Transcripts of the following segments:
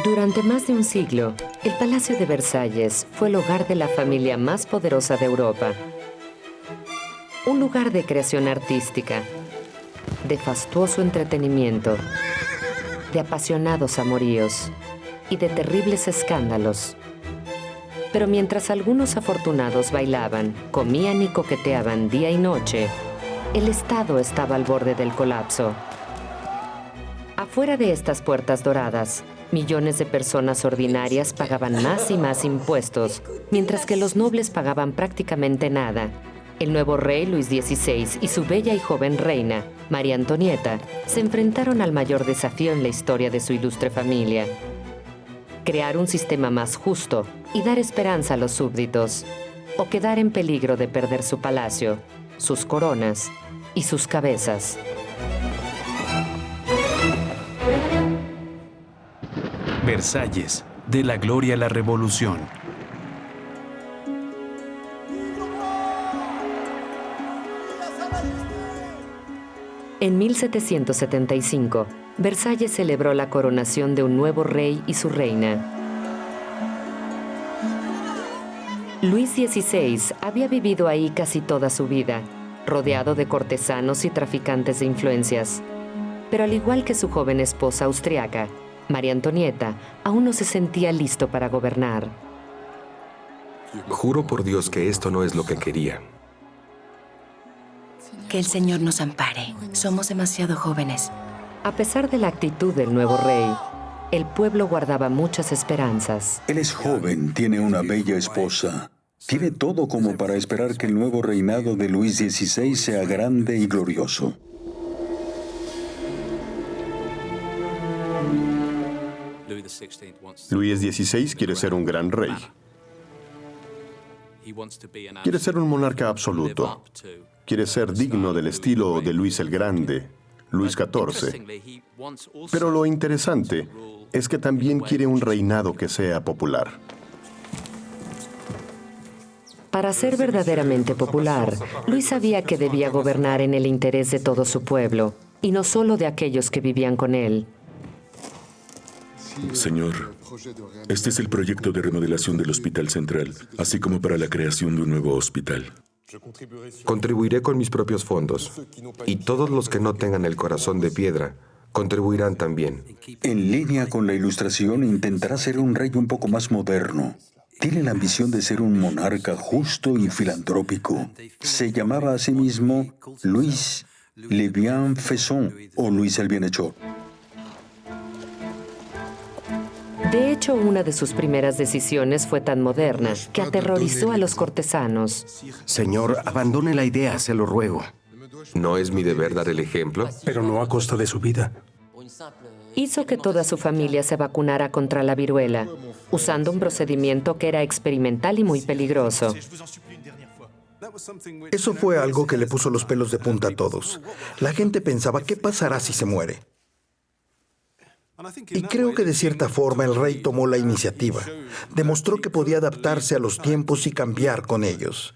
Durante más de un siglo, el Palacio de Versalles fue el hogar de la familia más poderosa de Europa. Un lugar de creación artística, de fastuoso entretenimiento, de apasionados amoríos y de terribles escándalos. Pero mientras algunos afortunados bailaban, comían y coqueteaban día y noche, el Estado estaba al borde del colapso. Afuera de estas puertas doradas, millones de personas ordinarias pagaban más y más impuestos, mientras que los nobles pagaban prácticamente nada. El nuevo rey Luis XVI y su bella y joven reina, María Antonieta, se enfrentaron al mayor desafío en la historia de su ilustre familia: crear un sistema más justo y dar esperanza a los súbditos, o quedar en peligro de perder su palacio, sus coronas y sus cabezas. Versalles, de la gloria a la revolución. En 1775, Versalles celebró la coronación de un nuevo rey y su reina. Luis XVI había vivido ahí casi toda su vida, rodeado de cortesanos y traficantes de influencias. Pero al igual que su joven esposa austriaca, María Antonieta aún no se sentía listo para gobernar. Juro por Dios que esto no es lo que quería. Que el Señor nos ampare. Somos demasiado jóvenes. A pesar de la actitud del nuevo rey, el pueblo guardaba muchas esperanzas. Él es joven, tiene una bella esposa. Tiene todo como para esperar que el nuevo reinado de Luis XVI sea grande y glorioso. Luis XVI quiere ser un gran rey. Quiere ser un monarca absoluto. Quiere ser digno del estilo de Luis el Grande, Luis XIV. Pero lo interesante es que también quiere un reinado que sea popular. Para ser verdaderamente popular, Luis sabía que debía gobernar en el interés de todo su pueblo, y no solo de aquellos que vivían con él. Señor, este es el proyecto de remodelación del Hospital Central, así como para la creación de un nuevo hospital. Contribuiré con mis propios fondos, y todos los que no tengan el corazón de piedra contribuirán también. En línea con la Ilustración, intentará ser un rey un poco más moderno. Tiene la ambición de ser un monarca justo y filantrópico. Se llamaba a sí mismo Luis le Bienfaisant, o Luis el Bienhechor. De hecho, una de sus primeras decisiones fue tan moderna que aterrorizó a los cortesanos. Señor, abandone la idea, se lo ruego. ¿No es mi deber dar el ejemplo? Pero no a costa de su vida. Hizo que toda su familia se vacunara contra la viruela, usando un procedimiento que era experimental y muy peligroso. Eso fue algo que le puso los pelos de punta a todos. La gente pensaba, ¿qué pasará si se muere? Y creo que de cierta forma el rey tomó la iniciativa. Demostró que podía adaptarse a los tiempos y cambiar con ellos.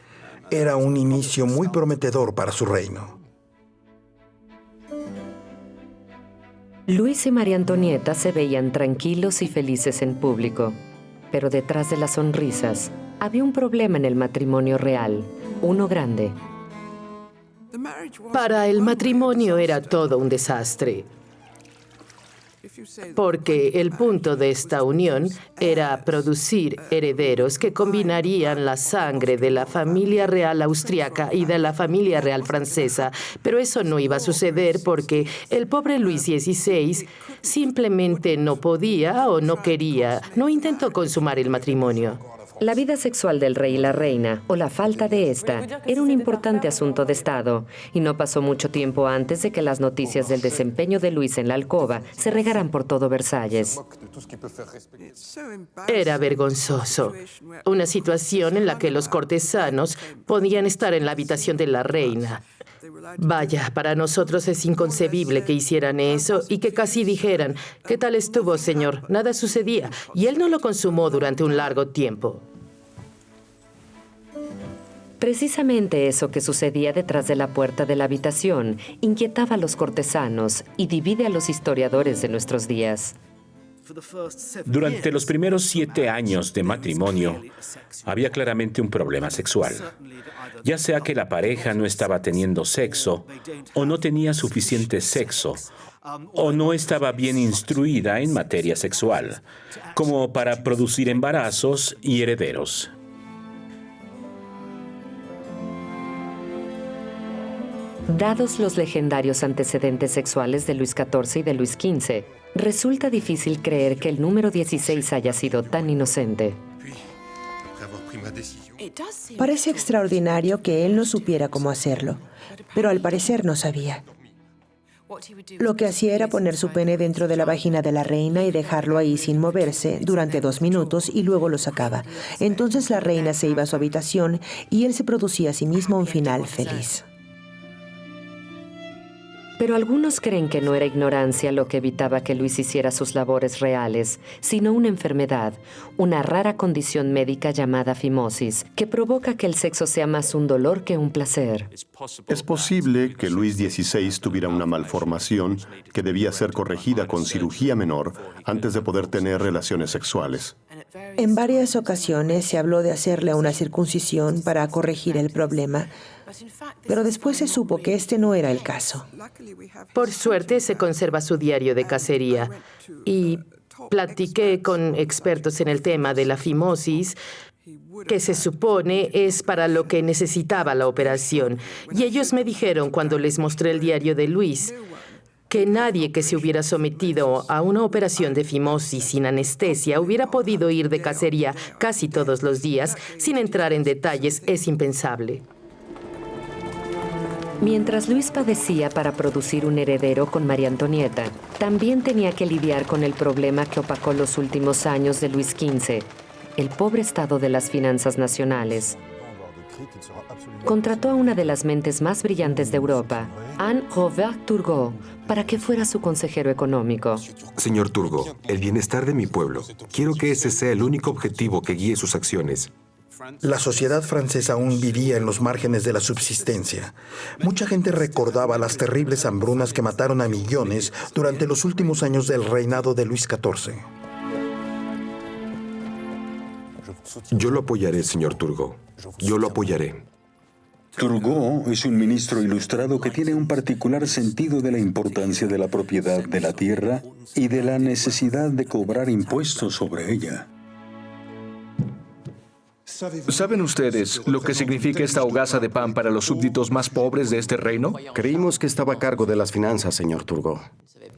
Era un inicio muy prometedor para su reino. Luis y María Antonieta se veían tranquilos y felices en público. Pero detrás de las sonrisas había un problema en el matrimonio real, uno grande. Para el matrimonio era todo un desastre, porque el punto de esta unión era producir herederos que combinarían la sangre de la familia real austriaca y de la familia real francesa. Pero eso no iba a suceder porque el pobre Luis XVI simplemente no podía o no quería, no intentó consumar el matrimonio. La vida sexual del rey y la reina, o la falta de esta, era un importante asunto de Estado, y no pasó mucho tiempo antes de que las noticias del desempeño de Luis en la alcoba se regaran por todo Versalles. Era vergonzoso. Una situación en la que los cortesanos podían estar en la habitación de la reina. Vaya, para nosotros es inconcebible que hicieran eso y que casi dijeran, ¿qué tal estuvo, señor? Nada sucedía, y él no lo consumó durante un largo tiempo. Precisamente eso que sucedía detrás de la puerta de la habitación inquietaba a los cortesanos y divide a los historiadores de nuestros días. Durante los primeros 7 años de matrimonio, había claramente un problema sexual. Ya sea que la pareja no estaba teniendo sexo, o no tenía suficiente sexo, o no estaba bien instruida en materia sexual, como para producir embarazos y herederos. Dados los legendarios antecedentes sexuales de Luis XIV y de Luis XV, resulta difícil creer que el número 16 haya sido tan inocente. Parece extraordinario que él no supiera cómo hacerlo, pero al parecer no sabía. Lo que hacía era poner su pene dentro de la vagina de la reina y dejarlo ahí sin moverse durante 2 minutos y luego lo sacaba. Entonces la reina se iba a su habitación y él se producía a sí mismo un final feliz. Pero algunos creen que no era ignorancia lo que evitaba que Luis hiciera sus labores reales, sino una enfermedad, una rara condición médica llamada fimosis, que provoca que el sexo sea más un dolor que un placer. Es posible que Luis XVI tuviera una malformación que debía ser corregida con cirugía menor antes de poder tener relaciones sexuales. En varias ocasiones se habló de hacerle una circuncisión para corregir el problema, pero después se supo que este no era el caso. Por suerte se conserva su diario de cacería y platiqué con expertos en el tema de la fimosis, que se supone es para lo que necesitaba la operación. Y ellos me dijeron cuando les mostré el diario de Luis que nadie que se hubiera sometido a una operación de fimosis sin anestesia hubiera podido ir de cacería casi todos los días. Sin entrar en detalles, es impensable. Mientras Luis padecía para producir un heredero con María Antonieta, también tenía que lidiar con el problema que opacó los últimos años de Luis XV, el pobre estado de las finanzas nacionales. Contrató a una de las mentes más brillantes de Europa, Anne Robert Turgot, para que fuera su consejero económico. Señor Turgot, el bienestar de mi pueblo. Quiero que ese sea el único objetivo que guíe sus acciones. La sociedad francesa aún vivía en los márgenes de la subsistencia. Mucha gente recordaba las terribles hambrunas que mataron a millones durante los últimos años del reinado de Luis XIV. Yo lo apoyaré, señor Turgot. Yo lo apoyaré. Turgot es un ministro ilustrado que tiene un particular sentido de la importancia de la propiedad de la tierra y de la necesidad de cobrar impuestos sobre ella. ¿Saben ustedes lo que significa esta hogaza de pan para los súbditos más pobres de este reino? Creímos que estaba a cargo de las finanzas, señor Turgot.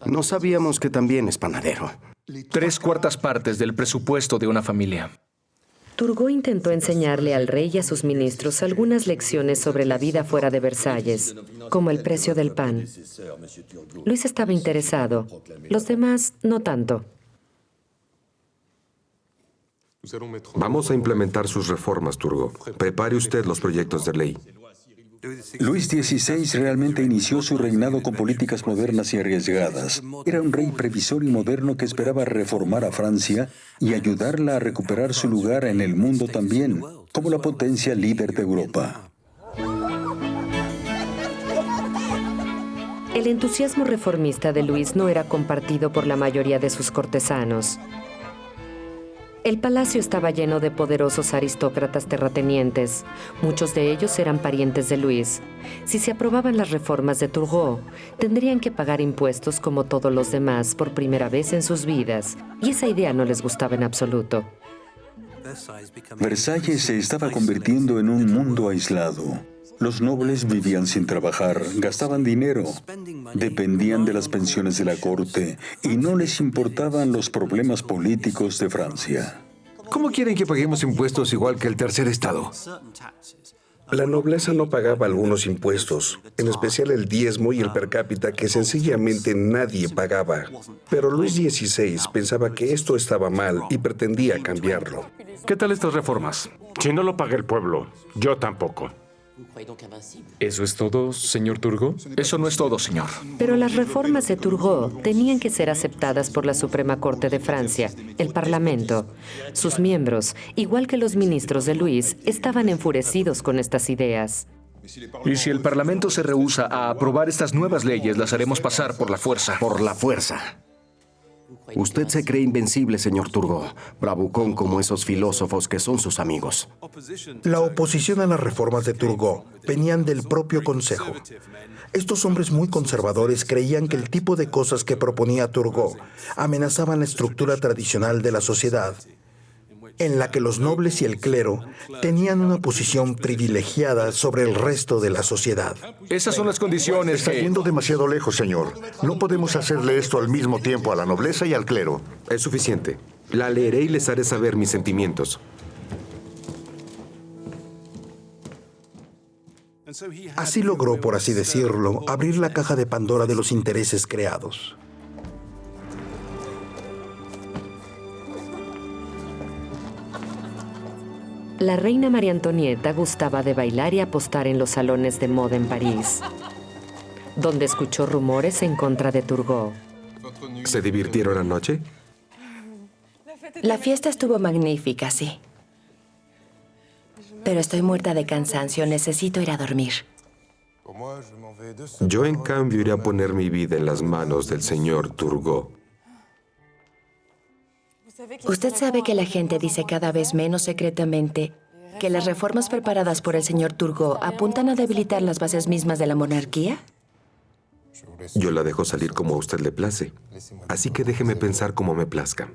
No sabíamos que también es panadero. 3/4 partes del presupuesto de una familia. Turgot intentó enseñarle al rey y a sus ministros algunas lecciones sobre la vida fuera de Versalles, como el precio del pan. Luis estaba interesado, los demás no tanto. Vamos a implementar sus reformas, Turgot. Prepare usted los proyectos de ley. Luis XVI realmente inició su reinado con políticas modernas y arriesgadas. Era un rey previsor y moderno que esperaba reformar a Francia y ayudarla a recuperar su lugar en el mundo también, como la potencia líder de Europa. El entusiasmo reformista de Luis no era compartido por la mayoría de sus cortesanos. El palacio estaba lleno de poderosos aristócratas terratenientes. Muchos de ellos eran parientes de Luis. Si se aprobaban las reformas de Turgot, tendrían que pagar impuestos como todos los demás por primera vez en sus vidas. Y esa idea no les gustaba en absoluto. Versalles se estaba convirtiendo en un mundo aislado. Los nobles vivían sin trabajar, gastaban dinero, dependían de las pensiones de la corte y no les importaban los problemas políticos de Francia. ¿Cómo quieren que paguemos impuestos igual que el tercer estado? La nobleza no pagaba algunos impuestos, en especial el diezmo y el per cápita que sencillamente nadie pagaba. Pero Luis XVI pensaba que esto estaba mal y pretendía cambiarlo. ¿Qué tal estas reformas? Si no lo paga el pueblo, yo tampoco. ¿Eso es todo, señor Turgot? Eso no es todo, señor. Pero las reformas de Turgot tenían que ser aceptadas por la Suprema Corte de Francia, el Parlamento. Sus miembros, igual que los ministros de Luis, estaban enfurecidos con estas ideas. Y si el Parlamento se rehúsa a aprobar estas nuevas leyes, las haremos pasar por la fuerza. Por la fuerza. Usted se cree invencible, señor Turgot, bravucón como esos filósofos que son sus amigos. La oposición a las reformas de Turgot venían del propio Consejo. Estos hombres muy conservadores creían que el tipo de cosas que proponía Turgot amenazaban la estructura tradicional de la sociedad, en la que los nobles y el clero tenían una posición privilegiada sobre el resto de la sociedad. Esas son las condiciones. Está yendo demasiado lejos, señor. No podemos hacerle esto al mismo tiempo a la nobleza y al clero. Es suficiente. La leeré y les haré saber mis sentimientos. Así logró, por así decirlo, abrir la caja de Pandora de los intereses creados. La reina María Antonieta gustaba de bailar y apostar en los salones de moda en París, donde escuchó rumores en contra de Turgot. ¿Se divirtieron anoche? La fiesta estuvo magnífica, sí. Pero estoy muerta de cansancio. Necesito ir a dormir. Yo, en cambio, iré a poner mi vida en las manos del señor Turgot. Usted sabe que la gente dice cada vez menos secretamente que las reformas preparadas por el señor Turgot apuntan a debilitar las bases mismas de la monarquía. Yo la dejo salir como a usted le place. Así que déjeme pensar como me plazca.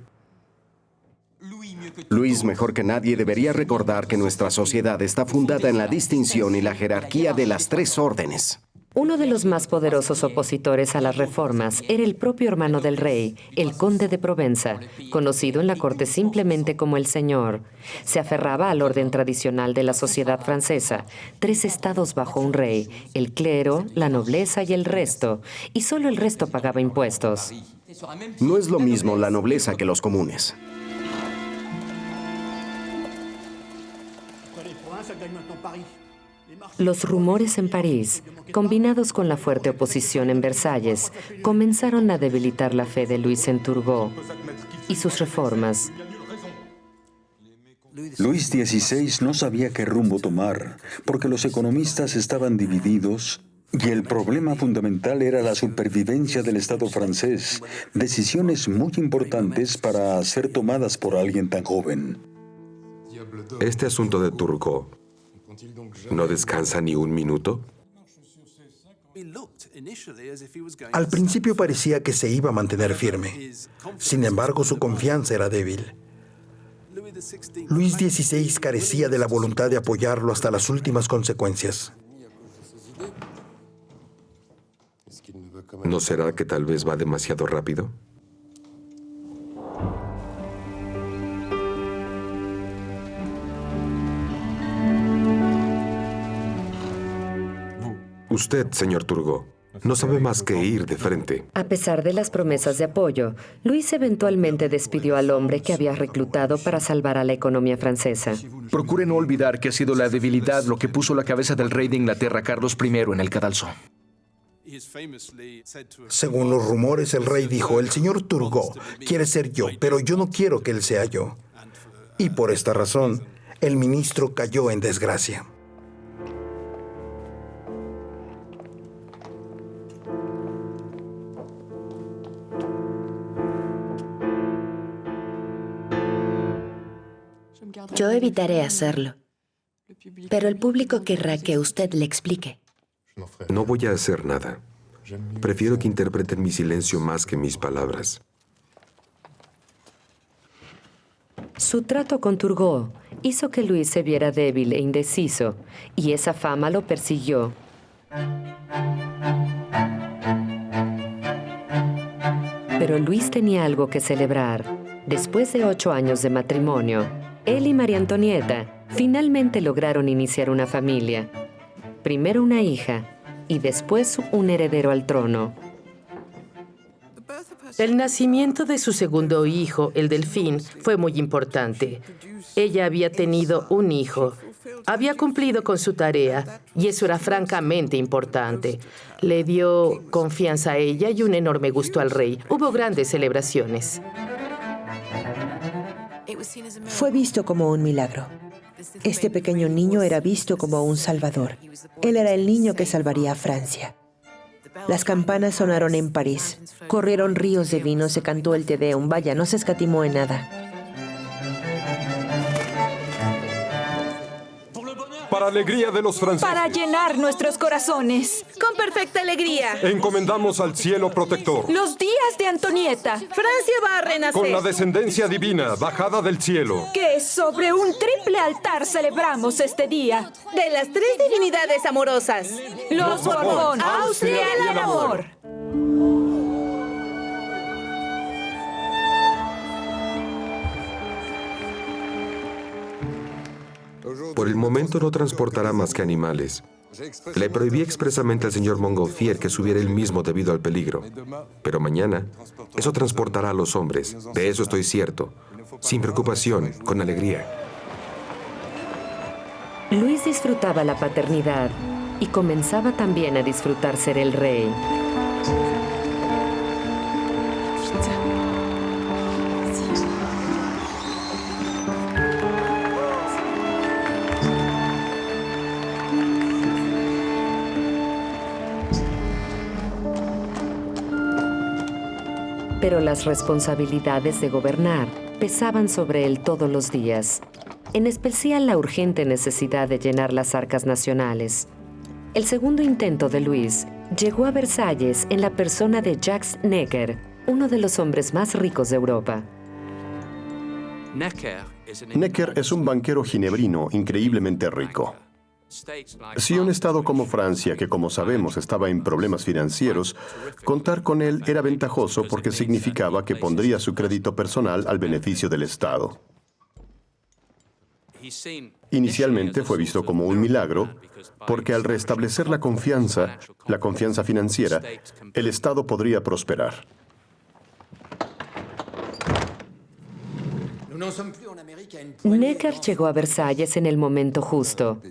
Luis, mejor que nadie, debería recordar que nuestra sociedad está fundada en la distinción y la jerarquía de las tres órdenes. Uno de los más poderosos opositores a las reformas era el propio hermano del rey, el conde de Provenza, conocido en la corte simplemente como el señor. Se aferraba al orden tradicional de la sociedad francesa, 3 estados bajo un rey, el clero, la nobleza y el resto, y solo el resto pagaba impuestos. No es lo mismo la nobleza que los comunes. Los rumores en París, combinados con la fuerte oposición en Versalles, comenzaron a debilitar la fe de Luis en Turgot y sus reformas. Luis XVI no sabía qué rumbo tomar, porque los economistas estaban divididos y el problema fundamental era la supervivencia del Estado francés, decisiones muy importantes para ser tomadas por alguien tan joven. Este asunto de Turgot ¿no descansa ni un minuto? Al principio parecía que se iba a mantener firme. Sin embargo, su confianza era débil. Luis XVI carecía de la voluntad de apoyarlo hasta las últimas consecuencias. ¿No será que tal vez va demasiado rápido? Usted, señor Turgot, no sabe más que ir de frente. A pesar de las promesas de apoyo, Luis eventualmente despidió al hombre que había reclutado para salvar a la economía francesa. Procure no olvidar que ha sido la debilidad lo que puso la cabeza del rey de Inglaterra, Carlos I, en el cadalso. Según los rumores, el rey dijo, el señor Turgot quiere ser yo, pero yo no quiero que él sea yo. Y por esta razón, el ministro cayó en desgracia. Yo evitaré hacerlo, pero el público querrá que usted le explique. No voy a hacer nada. Prefiero que interpreten mi silencio más que mis palabras. Su trato con Turgot hizo que Luis se viera débil e indeciso, y esa fama lo persiguió. Pero Luis tenía algo que celebrar. Después de 8 años de matrimonio, él y María Antonieta finalmente lograron iniciar una familia. Primero una hija y después un heredero al trono. El nacimiento de su segundo hijo, el Delfín, fue muy importante. Ella había tenido un hijo, había cumplido con su tarea y eso era francamente importante. Le dio confianza a ella y un enorme gusto al rey. Hubo grandes celebraciones. Fue visto como un milagro. Este pequeño niño era visto como un salvador. Él era el niño que salvaría a Francia. Las campanas sonaron en París. Corrieron ríos de vino, se cantó el Te Deum. Vaya, no se escatimó en nada. Para alegría de los franceses. Para llenar nuestros corazones. Con perfecta alegría. Encomendamos al cielo protector. Los días de Antonieta. Francia va a renacer. Con la descendencia divina, bajada del cielo. Que sobre un triple altar celebramos este día. De las tres divinidades amorosas. Los Borbón, Austria y el amor. Por el momento no transportará más que animales. Le prohibí expresamente al señor Montgolfier que subiera él mismo debido al peligro. Pero mañana, eso transportará a los hombres. De eso estoy cierto. Sin preocupación, con alegría. Luis disfrutaba la paternidad y comenzaba también a disfrutar ser el rey. Pero las responsabilidades de gobernar pesaban sobre él todos los días, en especial la urgente necesidad de llenar las arcas nacionales. El segundo intento de Luis llegó a Versalles en la persona de Jacques Necker, uno de los hombres más ricos de Europa. Necker es un banquero ginebrino increíblemente rico. Si un estado como Francia, que como sabemos estaba en problemas financieros, contar con él era ventajoso porque significaba que pondría su crédito personal al beneficio del Estado. Inicialmente fue visto como un milagro, porque al restablecer la confianza financiera, el Estado podría prosperar. Necker llegó a Versalles en el momento justo.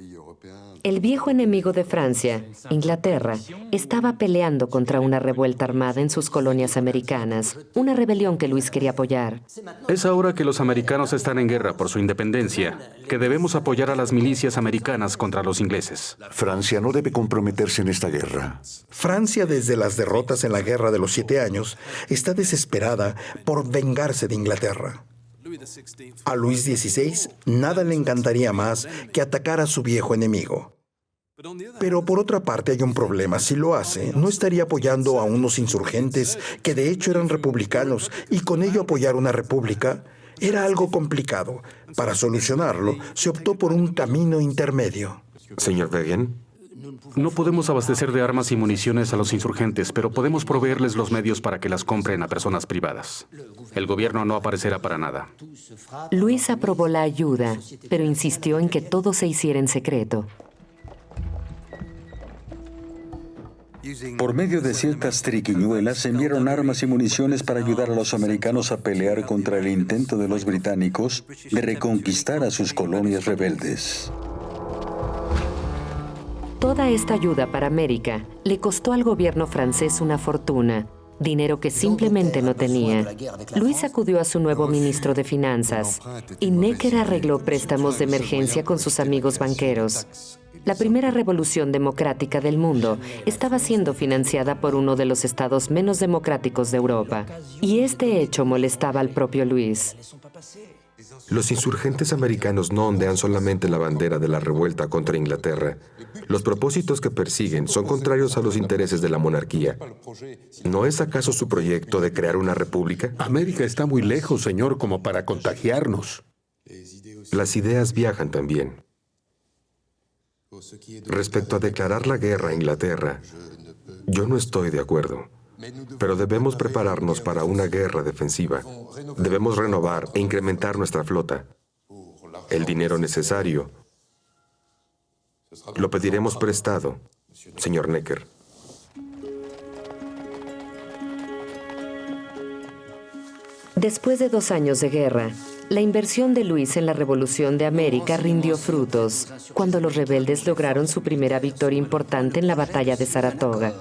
El viejo enemigo de Francia, Inglaterra, estaba peleando contra una revuelta armada en sus colonias americanas, una rebelión que Luis quería apoyar. Es ahora que los americanos están en guerra por su independencia, que debemos apoyar a las milicias americanas contra los ingleses. Francia no debe comprometerse en esta guerra. Francia, desde las derrotas en la Guerra de los 7 años, está desesperada por vengarse de Inglaterra. A Luis XVI nada le encantaría más que atacar a su viejo enemigo. Pero por otra parte hay un problema. Si lo hace, no estaría apoyando a unos insurgentes que de hecho eran republicanos, y con ello apoyar una república era algo complicado. Para solucionarlo, se optó por un camino intermedio. Señor Vergen. No podemos abastecer de armas y municiones a los insurgentes, pero podemos proveerles los medios para que las compren a personas privadas. El gobierno no aparecerá para nada. Luis aprobó la ayuda, pero insistió en que todo se hiciera en secreto. Por medio de ciertas triquiñuelas se enviaron armas y municiones para ayudar a los americanos a pelear contra el intento de los británicos de reconquistar a sus colonias rebeldes. Toda esta ayuda para América le costó al gobierno francés una fortuna, dinero que simplemente no tenía. Luis acudió a su nuevo ministro de Finanzas y Necker arregló préstamos de emergencia con sus amigos banqueros. La primera revolución democrática del mundo estaba siendo financiada por uno de los estados menos democráticos de Europa, y este hecho molestaba al propio Luis. Los insurgentes americanos no ondean solamente la bandera de la revuelta contra Inglaterra. Los propósitos que persiguen son contrarios a los intereses de la monarquía. ¿No es acaso su proyecto de crear una república? América está muy lejos, señor, como para contagiarnos. Las ideas viajan también. Respecto a declarar la guerra a Inglaterra, yo no estoy de acuerdo. Pero debemos prepararnos para una guerra defensiva. Debemos renovar e incrementar nuestra flota. El dinero necesario lo pediremos prestado, señor Necker. Después de 2 años de guerra, la inversión de Luis en la Revolución de América rindió frutos cuando los rebeldes lograron su primera victoria importante en la batalla de Saratoga.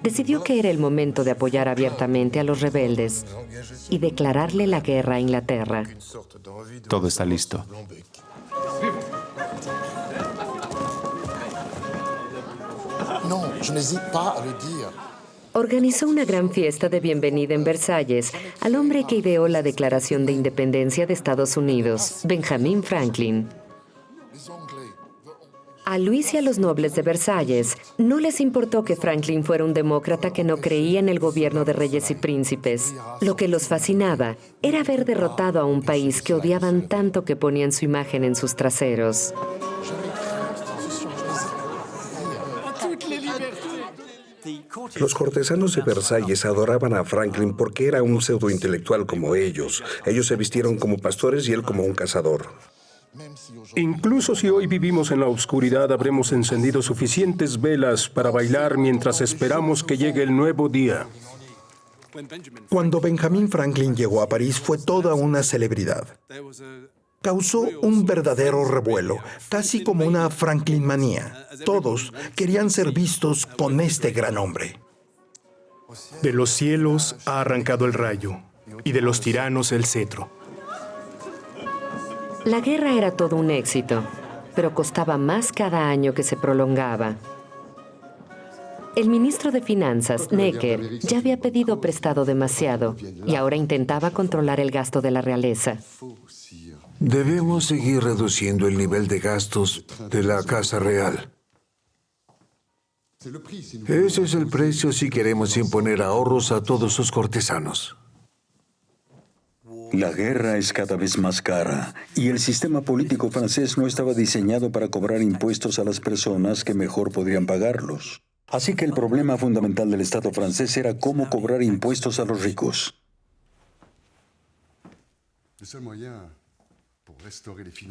Decidió que era el momento de apoyar abiertamente a los rebeldes y declararle la guerra a Inglaterra. Todo está listo. Organizó una gran fiesta de bienvenida en Versalles al hombre que ideó la Declaración de Independencia de Estados Unidos, Benjamin Franklin. A Luis y a los nobles de Versalles no les importó que Franklin fuera un demócrata que no creía en el gobierno de reyes y príncipes. Lo que los fascinaba era haber derrotado a un país que odiaban tanto que ponían su imagen en sus traseros. Los cortesanos de Versalles adoraban a Franklin porque era un pseudointelectual como ellos. Ellos se vistieron como pastores y él como un cazador. Incluso si hoy vivimos en la oscuridad, habremos encendido suficientes velas para bailar mientras esperamos que llegue el nuevo día. Cuando Benjamin Franklin llegó a París fue toda una celebridad. Causó un verdadero revuelo, casi como una Franklin-manía. Todos querían ser vistos con este gran hombre. De los cielos ha arrancado el rayo, y de los tiranos el cetro. La guerra era todo un éxito, pero costaba más cada año que se prolongaba. El ministro de Finanzas, Necker, ya había pedido prestado demasiado y ahora intentaba controlar el gasto de la realeza. Debemos seguir reduciendo el nivel de gastos de la Casa Real. Ese es el precio si queremos imponer ahorros a todos sus cortesanos. La guerra es cada vez más cara y el sistema político francés no estaba diseñado para cobrar impuestos a las personas que mejor podrían pagarlos. Así que el problema fundamental del Estado francés era cómo cobrar impuestos a los ricos.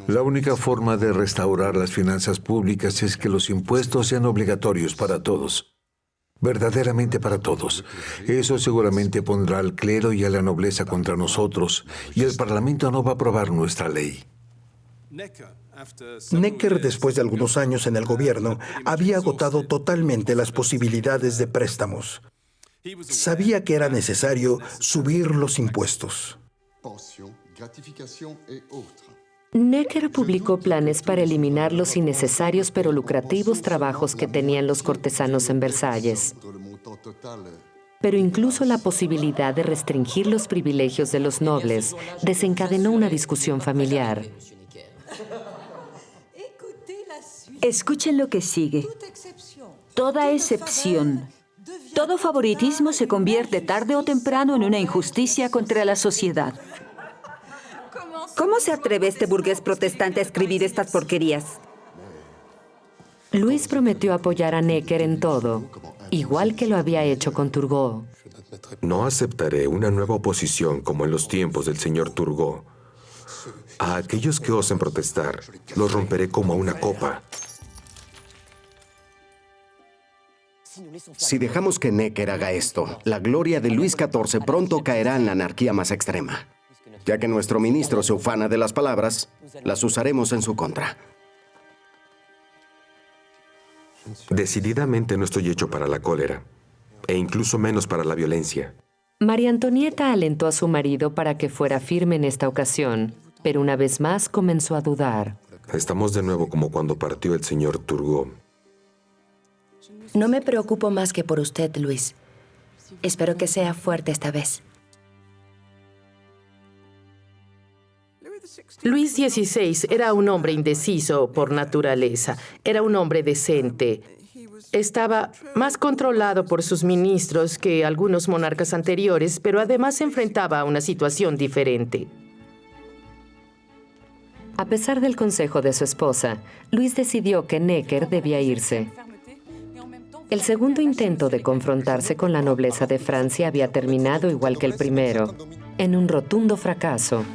La única forma de restaurar las finanzas públicas es que los impuestos sean obligatorios para todos. Verdaderamente para todos. Eso seguramente pondrá al clero y a la nobleza contra nosotros, y el Parlamento no va a aprobar nuestra ley. Necker, después de algunos años en el gobierno, había agotado totalmente las posibilidades de préstamos. Sabía que era necesario subir los impuestos. Necker publicó planes para eliminar los innecesarios pero lucrativos trabajos que tenían los cortesanos en Versalles. Pero incluso la posibilidad de restringir los privilegios de los nobles desencadenó una discusión familiar. Escuchen lo que sigue. Toda excepción, todo favoritismo se convierte tarde o temprano en una injusticia contra la sociedad. ¿Cómo se atreve este burgués protestante a escribir estas porquerías? Luis prometió apoyar a Necker en todo, igual que lo había hecho con Turgot. No aceptaré una nueva oposición como en los tiempos del señor Turgot. A aquellos que osen protestar, los romperé como a una copa. Si dejamos que Necker haga esto, la gloria de Luis XIV pronto caerá en la anarquía más extrema. Ya que nuestro ministro se ufana de las palabras, las usaremos en su contra. Decididamente no estoy hecho para la cólera, e incluso menos para la violencia. María Antonieta alentó a su marido para que fuera firme en esta ocasión, pero una vez más comenzó a dudar. Estamos de nuevo como cuando partió el señor Turgot. No me preocupo más que por usted, Luis. Espero que sea fuerte esta vez. Luis XVI era un hombre indeciso por naturaleza. Era un hombre decente. Estaba más controlado por sus ministros que algunos monarcas anteriores, pero además se enfrentaba a una situación diferente. A pesar del consejo de su esposa, Luis decidió que Necker debía irse. El segundo intento de confrontarse con la nobleza de Francia había terminado igual que el primero, en un rotundo fracaso.